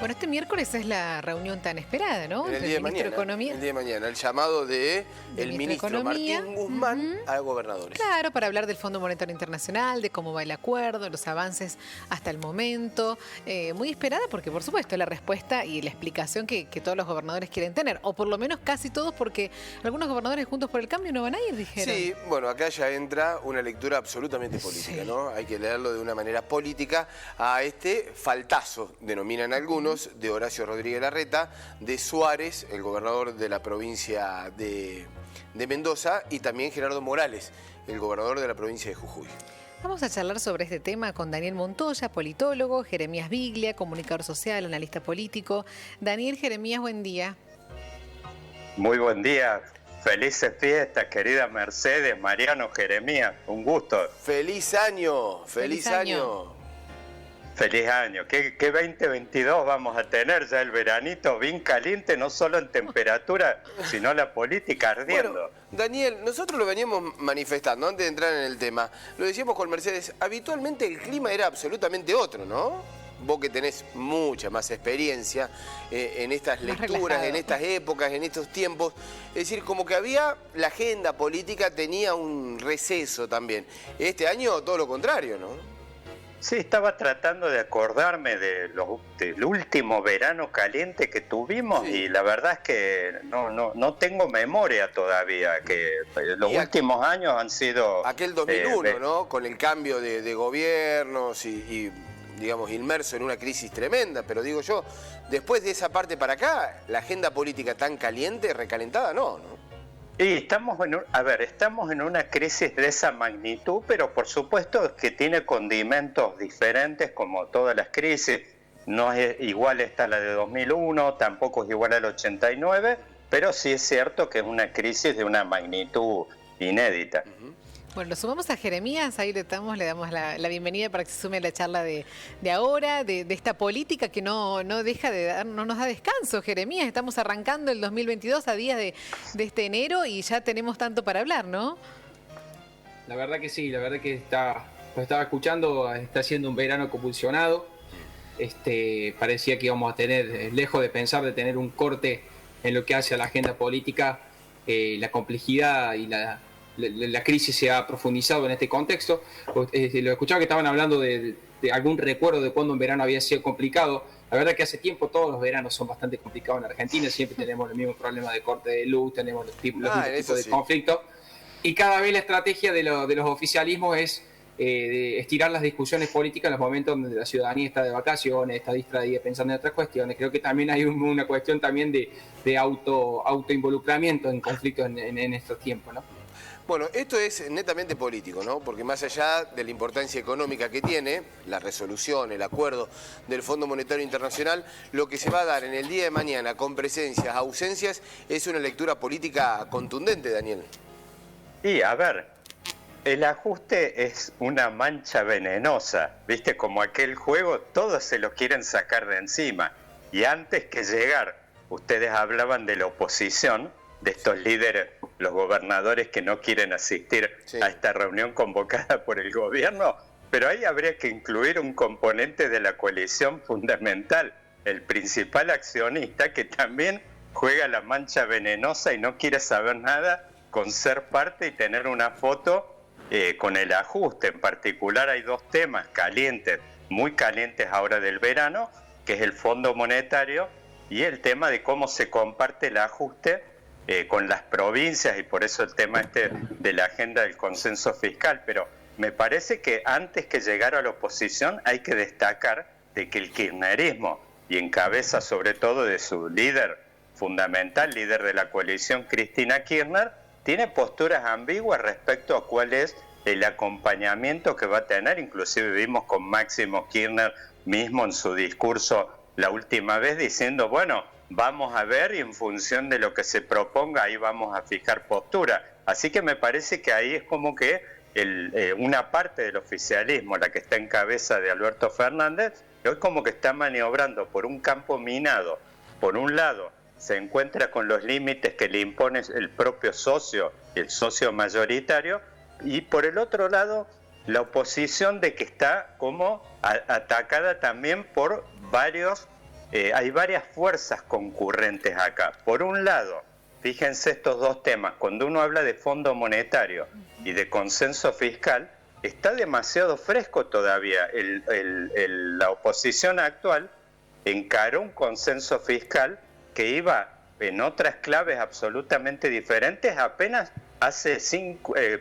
Bueno, este miércoles es la reunión tan esperada, ¿no? El día de mañana. El día de mañana, el llamado del ministro Martín Guzmán a gobernadores. Claro, para hablar del Fondo Monetario Internacional, de cómo va el acuerdo, los avances hasta el momento. Muy esperada porque, por supuesto, la respuesta y la explicación que todos los gobernadores quieren tener. O por lo menos casi todos, porque algunos gobernadores Juntos por el Cambio no van a ir, dijeron. Sí, bueno, acá ya entra una lectura absolutamente política, ¿no? Hay que leerlo de una manera política a este faltazo, denominan algunos, de Horacio Rodríguez Larreta, de Suárez, el gobernador de la provincia de Mendoza, y también Gerardo Morales, el gobernador de la provincia de Jujuy. Vamos a charlar sobre este tema con Daniel Montoya, politólogo, Jeremías Biglia, comunicador social, analista político. Daniel, Jeremías, buen día. Muy buen día. Felices fiestas, querida Mercedes, Mariano, Jeremías. Un gusto. ¡Feliz año! ¡Feliz año! Feliz año. ¿Qué 2022 vamos a tener? Ya el veranito bien caliente, no solo en temperatura, sino la política ardiendo. Bueno, Daniel, nosotros lo veníamos manifestando antes de entrar en el tema. Lo decíamos con Mercedes, habitualmente el clima era absolutamente otro, ¿no? Vos que tenés mucha más experiencia en estas lecturas, en estas épocas, en estos tiempos. Es decir, como que la agenda política tenía un receso también. Este año todo lo contrario, ¿no? Sí, estaba tratando de acordarme del último verano caliente que tuvimos, sí. Y la verdad es que no tengo memoria todavía, que los últimos años han sido... Aquel 2001, ¿no? Con el cambio de gobiernos y digamos, inmerso en una crisis tremenda, pero digo yo, después de esa parte para acá, la agenda política tan caliente, recalentada, ¿no? Y estamos en una crisis de esa magnitud, pero por supuesto que tiene condimentos diferentes como todas las crisis. No es igual esta la de 2001, tampoco es igual al 89, pero sí es cierto que es una crisis de una magnitud inédita. Bueno, lo sumamos a Jeremías, ahí le damos la bienvenida para que se sume a la charla de ahora, de esta política que no deja de dar, no nos da descanso, Jeremías. Estamos arrancando el 2022 a días de este enero y ya tenemos tanto para hablar, ¿no? La verdad que sí, la verdad que lo estaba escuchando, está siendo un verano convulsionado. Parecía que íbamos a tener, lejos de pensar de tener un corte en lo que hace a la agenda política, la complejidad y la crisis se ha profundizado en este contexto. Lo escuchaba que estaban hablando de algún recuerdo de cuando un verano había sido complicado. La verdad que hace tiempo todos los veranos son bastante complicados en Argentina, siempre tenemos el mismo problema de corte de luz, tenemos los mismos tipos de conflictos, y cada vez la estrategia de los oficialismos es de estirar las discusiones políticas en los momentos donde la ciudadanía está de vacaciones, está distraída pensando en otras cuestiones. Creo que también hay una cuestión también de autoinvolucramiento en conflictos en estos tiempos, ¿no? Bueno, esto es netamente político, ¿no? Porque más allá de la importancia económica que tiene, la resolución, el acuerdo del Fondo Monetario Internacional, lo que se va a dar en el día de mañana con presencias, ausencias, es una lectura política contundente, Daniel. Y a ver, el ajuste es una mancha venenosa, ¿viste? Como aquel juego, todos se lo quieren sacar de encima. Y antes que llegar, ustedes hablaban de la oposición, de estos líderes, los gobernadores que no quieren asistir a esta reunión convocada por el gobierno, pero ahí habría que incluir un componente de la coalición fundamental, el principal accionista, que también juega la mancha venenosa y no quiere saber nada con ser parte y tener una foto con el ajuste. En particular hay dos temas calientes, muy calientes ahora del verano, que es el Fondo Monetario y el tema de cómo se comparte el ajuste con las provincias, y por eso el tema de la agenda del consenso fiscal. Pero me parece que antes que llegar a la oposición hay que destacar de que el kirchnerismo, y en cabeza sobre todo de su líder fundamental, líder de la coalición, Cristina Kirchner, tiene posturas ambiguas respecto a cuál es el acompañamiento que va a tener. Inclusive vimos con Máximo Kirchner mismo en su discurso la última vez diciendo, bueno, vamos a ver y en función de lo que se proponga ahí vamos a fijar postura. Así que me parece que ahí es como que una parte del oficialismo, la que está en cabeza de Alberto Fernández, hoy como que está maniobrando por un campo minado. Por un lado, se encuentra con los límites que le impone el propio socio, el socio mayoritario, y por el otro lado, la oposición de que está como atacada también por varios hay varias fuerzas concurrentes acá. Por un lado, fíjense estos dos temas, cuando uno habla de Fondo Monetario y de consenso fiscal, está demasiado fresco todavía. La oposición actual encaró un consenso fiscal que iba en otras claves absolutamente diferentes apenas hace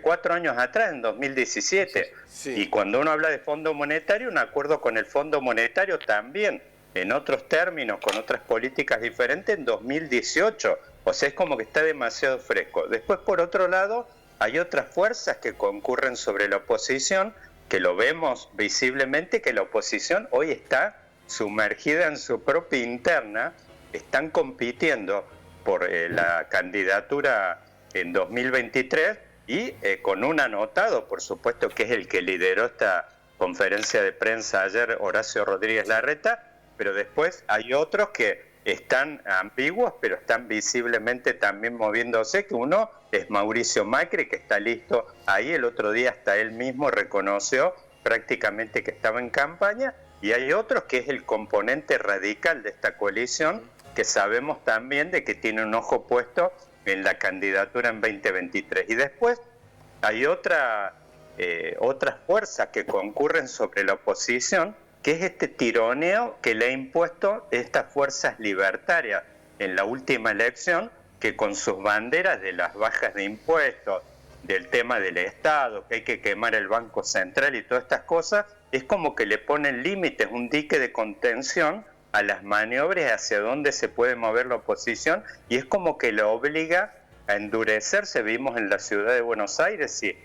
4 años atrás, en 2017. Sí. Y cuando uno habla de Fondo Monetario, un acuerdo con el Fondo Monetario también, en otros términos, con otras políticas diferentes, en 2018. O sea, es como que está demasiado fresco. Después, por otro lado, hay otras fuerzas que concurren sobre la oposición, que lo vemos visiblemente, que la oposición hoy está sumergida en su propia interna, están compitiendo por la candidatura en 2023 y con un anotado, por supuesto, que es el que lideró esta conferencia de prensa ayer, Horacio Rodríguez Larreta, pero después hay otros que están ambiguos, pero están visiblemente también moviéndose, que uno es Mauricio Macri, que está listo ahí. El otro día hasta él mismo reconoció prácticamente que estaba en campaña, y hay otros que es el componente radical de esta coalición, que sabemos también de que tiene un ojo puesto en la candidatura en 2023. Y después hay otras fuerzas que concurren sobre la oposición, que es este tironeo que le ha impuesto estas fuerzas libertarias en la última elección, que con sus banderas de las bajas de impuestos, del tema del Estado, que hay que quemar el Banco Central y todas estas cosas, es como que le ponen límites, un dique de contención a las maniobras hacia dónde se puede mover la oposición, y es como que lo obliga a endurecerse. Vimos en la ciudad de Buenos Aires, si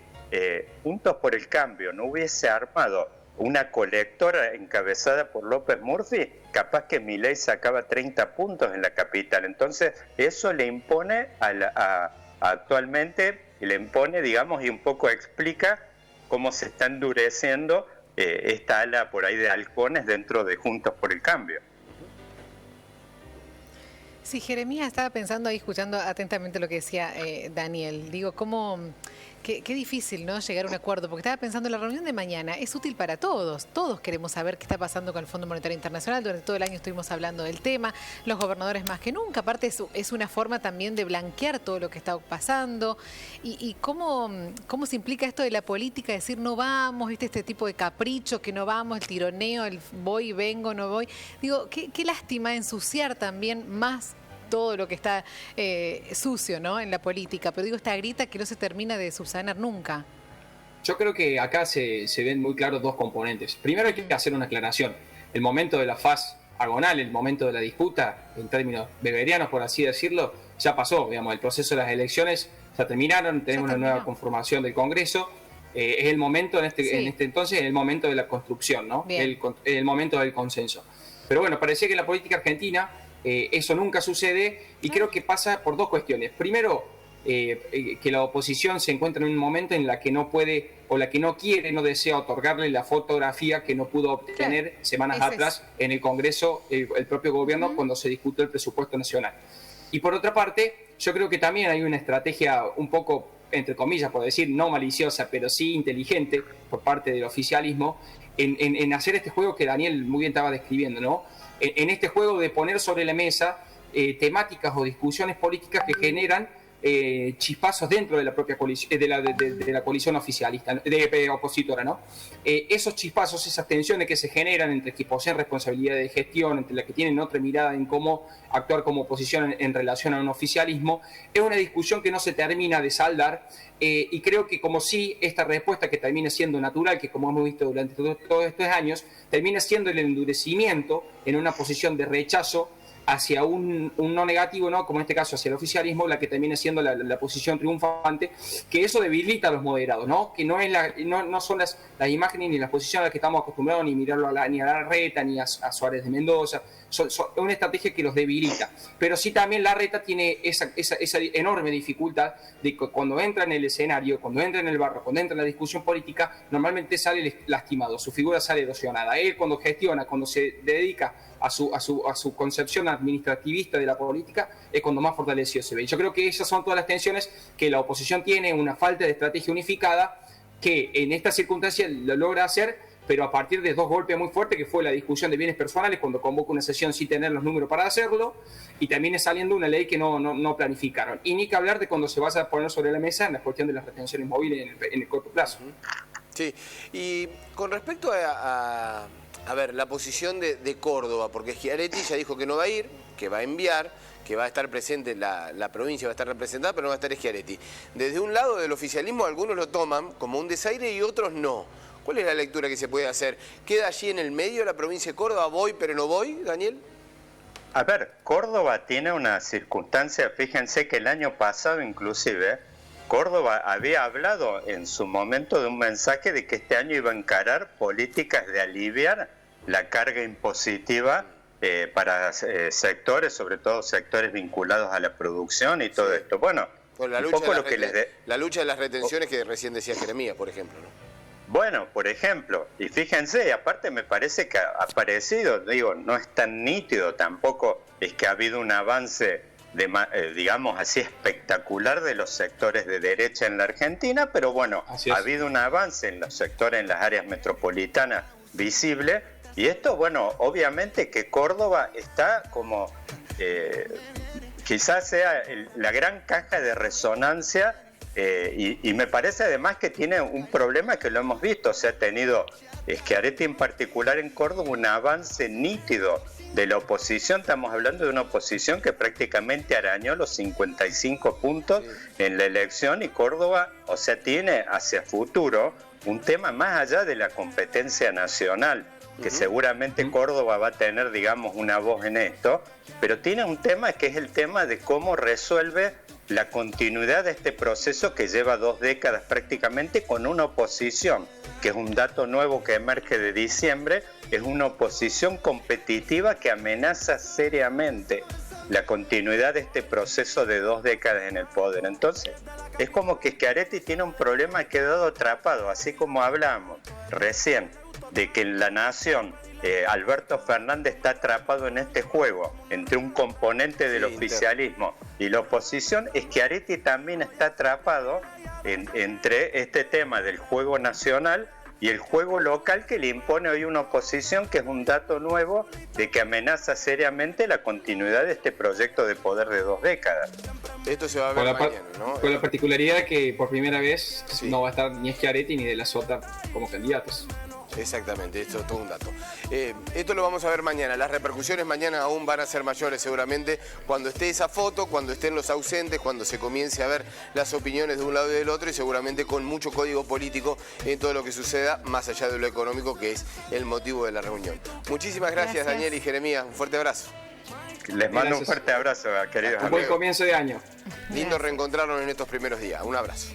Juntos por el Cambio no hubiese armado una colectora encabezada por López Murphy, capaz que Milei sacaba 30 puntos en la capital. Entonces eso le impone actualmente, le impone, digamos, y un poco explica cómo se está endureciendo esta ala por ahí de halcones dentro de Juntos por el Cambio. Sí, Jeremías, estaba pensando ahí, escuchando atentamente lo que decía Daniel. Digo, qué difícil, ¿no?, llegar a un acuerdo, porque estaba pensando en la reunión de mañana, es útil para todos. Todos queremos saber qué está pasando con el Fondo Monetario Internacional. Durante todo el año estuvimos hablando del tema, los gobernadores más que nunca. Aparte, es una forma también de blanquear todo lo que está pasando. Y cómo se implica esto de la política, decir no vamos, ¿viste? Este tipo de capricho, que no vamos, el tironeo, el voy y vengo, no voy. Digo, qué lástima ensuciar también más todo lo que está sucio, ¿no?, en la política. Pero digo, esta grita que no se termina de subsanar nunca. Yo creo que acá se ven muy claros dos componentes. Primero hay que hacer una aclaración. El momento de la faz agonal, el momento de la disputa, en términos beberianos, por así decirlo, ya pasó. Digamos, el proceso de las elecciones ya terminaron, tenemos una nueva conformación del Congreso. Es el momento, en este entonces, es el momento de la construcción, ¿no? El momento del consenso. Pero bueno, parecía que en la política argentina eso nunca sucede, y creo que pasa por dos cuestiones. Primero, que la oposición se encuentra en un momento en la que no puede, o la que no quiere, no desea otorgarle la fotografía que no pudo obtener semanas atrás en el Congreso, el propio gobierno, cuando se discutió el presupuesto nacional. Y por otra parte, yo creo que también hay una estrategia un poco, entre comillas, por decir, no maliciosa, pero sí inteligente por parte del oficialismo, en hacer este juego que Daniel muy bien estaba describiendo, ¿no? En este juego de poner sobre la mesa temáticas o discusiones políticas que generan chispazos dentro de la propia coalición, de la coalición oficialista, opositora, ¿no? Esos chispazos, esas tensiones que se generan entre que poseen responsabilidad de gestión, entre las que tienen otra mirada en cómo actuar como oposición en relación a un oficialismo, es una discusión que no se termina de saldar, y creo que como si esta respuesta, que termina siendo natural, que como hemos visto durante todos estos años, termina siendo el endurecimiento en una posición de rechazo hacia un no negativo, ¿no?, como en este caso hacia el oficialismo, la que termina siendo la posición triunfante, que eso debilita a los moderados, ¿no?, que no son las imágenes ni las posiciones a las que estamos acostumbrados, ni mirarlo ni a Larreta, ni a Suárez de Mendoza. Es una estrategia que los debilita, pero sí también Larreta tiene esa enorme dificultad de que cuando entra en el escenario, cuando entra en el barro, cuando entra en la discusión política, normalmente sale lastimado, su figura sale erosionada. Él, cuando gestiona, cuando se dedica a su concepción administrativista de la política, es cuando más fortalecido se ve. Y yo creo que esas son todas las tensiones que la oposición tiene, una falta de estrategia unificada, que en esta circunstancia lo logra hacer pero a partir de dos golpes muy fuertes, que fue la discusión de bienes personales, cuando convoca una sesión sin tener los números para hacerlo, y también es saliendo una ley que no planificaron. Y ni que hablar de cuando se va a poner sobre la mesa en la cuestión de las retenciones móviles en el corto plazo. Sí, y con respecto a ver, la posición de Córdoba, porque Schiaretti ya dijo que no va a ir, que va a enviar, que va a estar presente, la provincia va a estar representada, pero no va a estar Schiaretti. Desde un lado del oficialismo algunos lo toman como un desaire y otros no. ¿Cuál es la lectura que se puede hacer? ¿Queda allí en el medio la provincia de Córdoba? ¿Voy pero no voy, Daniel? A ver, Córdoba tiene una circunstancia, fíjense que el año pasado inclusive, Córdoba había hablado en su momento de un mensaje de que este año iba a encarar políticas de aliviar la carga impositiva para sectores, sobre todo sectores vinculados a la producción y todo esto. Bueno, la lucha de las retenciones que recién decía Jeremías, por ejemplo, ¿no? Bueno, por ejemplo, y fíjense, aparte me parece que ha aparecido, digo, no es tan nítido tampoco, es que ha habido un avance, digamos así, espectacular de los sectores de derecha en la Argentina, pero bueno, ha habido un avance en los sectores, en las áreas metropolitanas visible, y esto, bueno, obviamente que Córdoba está como, quizás sea la gran caja de resonancia. Y me parece además que tiene un problema que lo hemos visto, o sea, ha tenido Schiaretti en particular en Córdoba un avance nítido de la oposición. Estamos hablando de una oposición que prácticamente arañó los 55 puntos en la elección, y Córdoba, o sea, tiene hacia futuro un tema más allá de la competencia nacional, que seguramente Córdoba va a tener, digamos, una voz en esto, pero tiene un tema que es el tema de cómo resuelve la continuidad de este proceso que lleva 2 décadas prácticamente, con una oposición, que es un dato nuevo que emerge de diciembre, es una oposición competitiva que amenaza seriamente la continuidad de este proceso de 2 décadas en el poder. Entonces, es como que Schiaretti tiene un problema, ha quedado atrapado, así como hablamos recién, de que en la nación Alberto Fernández está atrapado en este juego entre un componente del oficialismo y la oposición. Schiaretti también está atrapado entre este tema del juego nacional y el juego local que le impone hoy una oposición, que es un dato nuevo de que amenaza seriamente la continuidad de este proyecto de poder de 2 décadas. Esto se va a ver mañana, ¿no? Con la particularidad que por primera vez no va a estar ni Schiaretti ni de la Sota como candidatos. Exactamente, esto es todo un dato. Esto lo vamos a ver mañana. Las repercusiones mañana aún van a ser mayores seguramente cuando esté esa foto, cuando estén los ausentes, cuando se comience a ver las opiniones de un lado y del otro, y seguramente con mucho código político en todo lo que suceda, más allá de lo económico, que es el motivo de la reunión. Muchísimas gracias. Daniel y Jeremías. Un fuerte abrazo. Les mando un fuerte abrazo, queridos amigos. Un buen comienzo de año. Lindo reencontrarnos en estos primeros días. Un abrazo.